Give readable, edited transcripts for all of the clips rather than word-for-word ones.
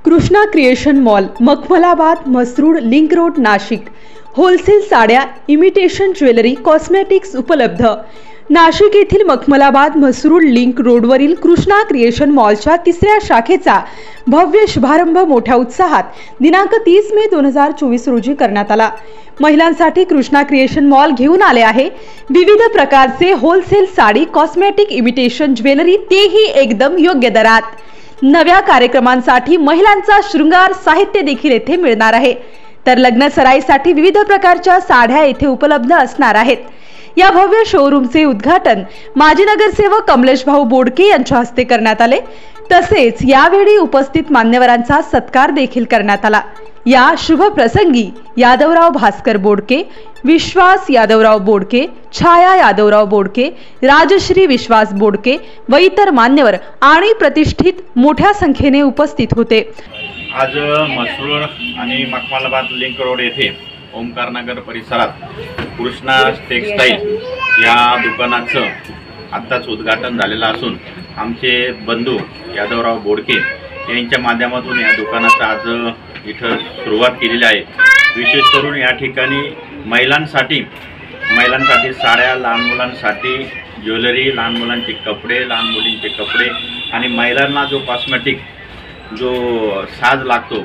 Krishna creation mall, Makhmalabad, Masrud, link road, Nashik. Wholesale साड्या, imitation jewellery, cosmetics उपलब्ध। नाशिक येथील मखमलाबाद, मसरूड, लिंक रोडवरील कृष्णा क्रिएशन मॉलच्या तिसऱ्या शाखेचा भव्य शुभारंभ मोठ्या उत्साहात दिनांक 30 मे 2024 रोजी करण्यात आला। महिलांसाठी कृष्णा क्रिएशन मॉल घेऊन आले आहे विविध प्रकारचे wholesale sari, cosmetic, imitation jewellery, तेही एकदम योग्य दरात। नव्या कार्यक्रमांसाठी महिलांचा शृंगार साहित्य देखील येथे मिळणार आहे। तर लग्न सराईसाठी विविध प्रकारच्या साड्या येथे उपलब्ध असणार आहेत। या भव्य शोरूमचे उद्घाटन माजी नगरसेवक कमलेश भाऊ बोडके यांच्या हस्ते करण्यात आले। तसेच यावेळी उपस्थित मान्यवरांचा सत्कार देखील करण्यात आला। या शुभ प्रसंगी यादवराव भास्कर बोडके, विश्वास यादवराव बोडके, छाया यादवराव बोडके, राजश्री विश्वास बोडके व इतर मान्यवर आणि प्रतिष्ठित मोठ्या संख्येने उपस्थित होते। आज मसरूड आणि मखमलाबाद लिंक रोड येथे ओमकारनगर परिसरात कृष्णा टेक्सटाईल या दुकानाचं आत्ताच उद्घाटन झालेलं असून आमचे बंधू यादवराव बोडके यांच्या माध्यमातून या दुकानाचा आज इथं सुरुवात केलेली आहे। विशेष करून या ठिकाणी महिलांसाठी साड्या, लहान मुलांसाठी ज्वेलरी, लहान मुलांचे कपडे, लहान मुलींचे कपडे आणि महिलांना जो कॉस्मेटिक साज लागतो,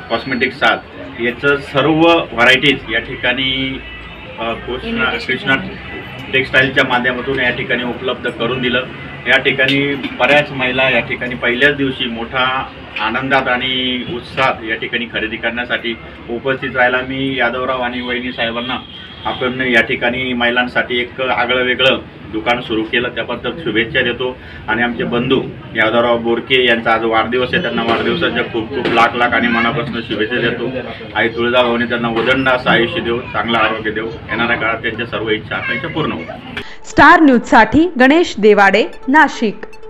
कॉस्मेटिक साज, याचं सर्व व्हरायटीज या ठिकाणी कृष्णा टेक्सटाईलच्या माध्यमातून या ठिकाणी उपलब्ध करून दिलं। या ठिकाणी बऱ्याच महिला या ठिकाणी पहिल्याच दिवशी मोठा आनंदात आणि उत्साहात या ठिकाणी खरेदी करण्यासाठी उपस्थित राहिला। मी यादवराव आणि वहिनी साहेबांना आपण या ठिकाणी महिलांसाठी एक आगळं वेगळं दुकान सुरू केलं त्याबद्दल शुभेच्छा देतो। आणि आमचे बंधू यादवराव बोडके यांचा आज वाढदिवस आहे, त्यांना वाढदिवसाच्या खूप खूप लाख आणि मनापासून शुभेच्छा देतो। आई तुळजाभवानी त्यांना उदंड असं आयुष्य देव, चांगलं आरोग्य देव, येणाऱ्या काळात त्यांच्या सर्व इच्छा आकांक्षा पूर्ण होतील। स्टार न्यूज साठी गणेश देवाडे, नाशिक।